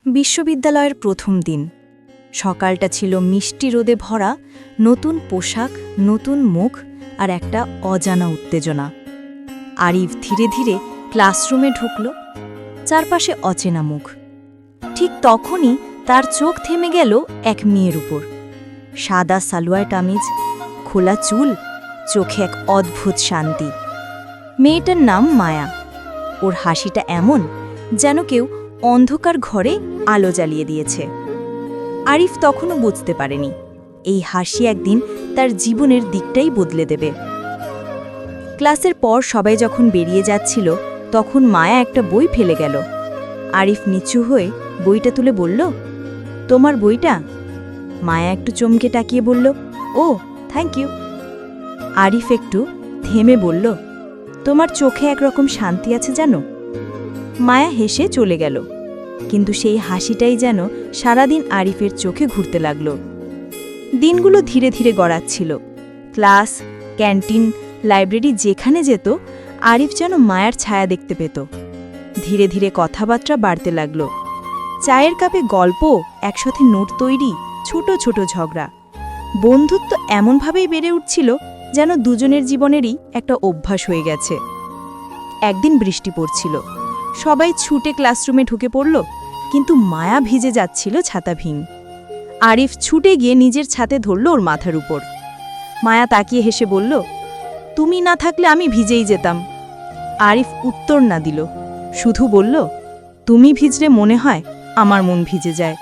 বিশ্ববিদ্যালয়ের প্রথম দিন। সকালটা ছিল মিষ্টি রোদে ভরা, নতুন পোশাক, নতুন মুখ আর একটা অজানা উত্তেজনা। আরিফ ধীরে ধীরে ক্লাসরুমে ঢুকল। চারপাশে অচেনা মুখ। ঠিক তখনই তার চোখ থেমে গেল এক মেয়ের উপর। সাদা সালোয়ার কামিজ, খোলা চুল, চোখে এক অদ্ভুত শান্তি। মেয়েটার নাম মায়া। ওর হাসিটা এমন যেন কেউ অন্ধকার ঘরে আলো জ্বালিয়ে দিয়েছে। আরিফ তখনও বুঝতে পারেনি এই হাসি একদিন তার জীবনের দিকটাই বদলে দেবে। ক্লাসের পর সবাই যখন বেরিয়ে যাচ্ছিল তখন মায়া একটা বই ফেলে গেল। আরিফ নিচু হয়ে বইটা তুলে বলল, তোমার বইটা? মায়া একটু চমকে তাকিয়ে বলল, ও থ্যাংক ইউ। আরিফ একটু থেমে বলল, তোমার চোখে একরকম শান্তি আছে জানো? মায়া হেসে চলে গেল, কিন্তু সেই হাসিটাই যেন সারাদিন আরিফের চোখে ঘুরতে লাগল। দিনগুলো ধীরে ধীরে গড়াচ্ছিল। ক্লাস, ক্যান্টিন, লাইব্রেরি যেখানে যেত আরিফ যেন মায়ার ছায়া দেখতে পেত। ধীরে ধীরে কথাবার্তা বাড়তে লাগল। চায়ের কাপে গল্প, একসাথে নোট তৈরি, ছোট ছোট ঝগড়া। বন্ধুত্ব এমনভাবেই বেড়ে উঠছিল যেন দুজনের জীবনেরই একটা অভ্যাস হয়ে গেছে। একদিন বৃষ্টি পড়ছিল। সবাই ছুটে ক্লাসরুমে ঢুকে পড়ল, কিন্তু মায়া ভিজে যাচ্ছিল ছাতাভিং। আরিফ ছুটে গিয়ে নিজের ছাতে ধরল ওর মাথার উপর। মায়া তাকিয়ে হেসে বলল, তুমি না থাকলে আমি ভিজেই যেতাম। আরিফ উত্তর না দিল, শুধু বলল, তুমি ভিজলে মনে হয় আমার মন ভিজে যায়।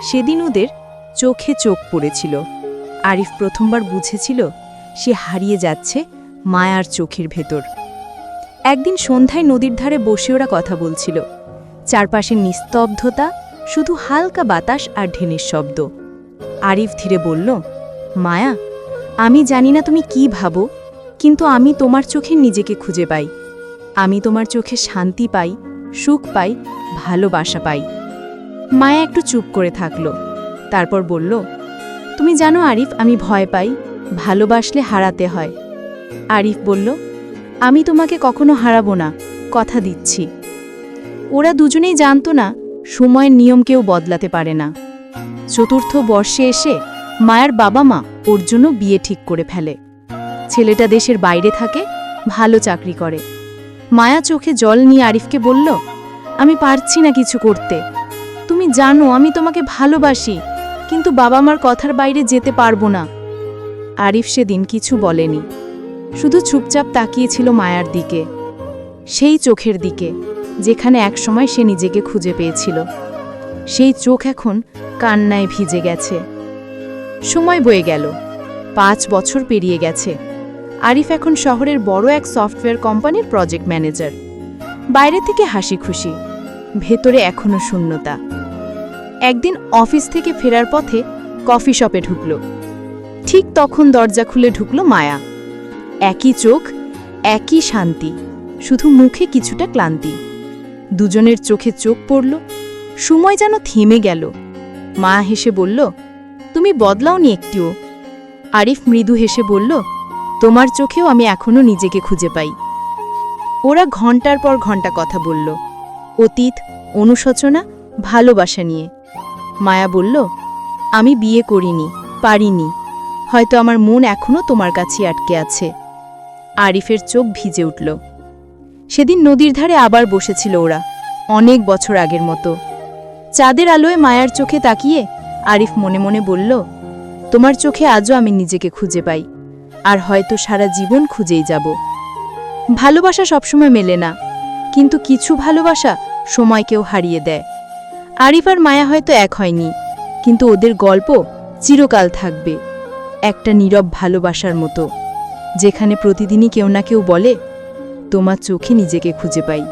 সেদিন ওদের চোখে চোখ পড়েছিল। আরিফ প্রথমবার বুঝেছিল সে হারিয়ে যাচ্ছে মায়ার চোখের ভেতর। একদিন সন্ধ্যায় নদীর ধারে বসে ওরা কথা বলছিল। চারপাশে নিস্তব্ধতা, শুধু হালকা বাতাস আর ঢেনের শব্দ। আরিফ ধীরে বলল, মায়া, আমি জানি না তুমি কি ভাবো, কিন্তু আমি তোমার চোখে নিজেকে খুঁজে পাই। আমি তোমার চোখে শান্তি পাই, সুখ পাই, ভালোবাসা পাই। মায়া একটু চুপ করে থাকল, তারপর বলল, তুমি জানো আরিফ, আমি ভয় পাই, ভালোবাসলে হারাতে হয়। আরিফ বলল, আমি তোমাকে কখনো হারাবো না, কথা দিচ্ছি। ওরা দুজনেই জানত না সময়ের নিয়ম কেউ বদলাতে পারে না। চতুর্থ বর্ষে এসে মায়ার বাবা মা ওর জন্য বিয়ে ঠিক করে ফেলে। ছেলেটা দেশের বাইরে থাকে, ভালো চাকরি করে। মায়া চোখে জল নিয়ে আরিফকে বলল, আমি পারছি না কিছু করতে। তুমি জানো আমি তোমাকে ভালোবাসি, কিন্তু বাবা মার কথার বাইরে যেতে পারবো না। আরিফ সেদিন কিছু বলেনি, শুধু চুপচাপ তাকিয়েছিল মায়ার দিকে, সেই চোখের দিকে যেখানে একসময় সে নিজেকে খুঁজে পেয়েছিল। সেই চোখ এখন কান্নায় ভিজে গেছে। সময় বয়ে গেল, 5 বছর পেরিয়ে গেছে। আরিফ এখন শহরের বড় এক সফটওয়্যার কোম্পানির প্রজেক্ট ম্যানেজার। বাইরে থেকে হাসি খুশি, ভেতরে এখনো শূন্যতা। একদিন অফিস থেকে ফেরার পথে কফি শপে ঢুকল। ঠিক তখন দরজা খুলে ঢুকল মায়া। একই চোখ, একই শান্তি, শুধু মুখে কিছুটা ক্লান্তি। দুজনের চোখে চোখ পড়ল, সময় যেন থেমে গেল। মায়া হেসে বলল, তুমি বদলাওনি একটিও। আরিফ মৃদু হেসে বলল, তোমার চোখেও আমি এখনো নিজেকে খুঁজে পাই। ওরা ঘন্টার পর ঘন্টা কথা বলল, অতীত, অনুশোচনা, ভালোবাসা নিয়ে। মায়া বলল, আমি বিয়ে করিনি, পারিনি, হয়তো আমার মন এখনো তোমার কাছে আটকে আছে। আরিফের চোখ ভিজে উঠল। সেদিন নদীর ধারে আবার বসেছিল ওরা, অনেক বছর আগের মতো। চাঁদের আলোয় মায়ার চোখে তাকিয়ে আরিফ মনে মনে বলল, তোমার চোখে আজও আমি নিজেকে খুঁজে পাই, আর হয়তো সারা জীবন খুঁজেই যাব। ভালোবাসা সবসময় মেলে না, কিন্তু কিছু ভালোবাসা সময়কেও হারিয়ে দেয়। আরিফ আর মায়া হয়তো এক হয়নি, কিন্তু ওদের গল্প চিরকাল থাকবে, একটা নীরব ভালোবাসার মতো, যেখানে প্রতিদিনই কেউ না কেউ বলে, তোমার চোখে নিজেকে খুঁজে পাই।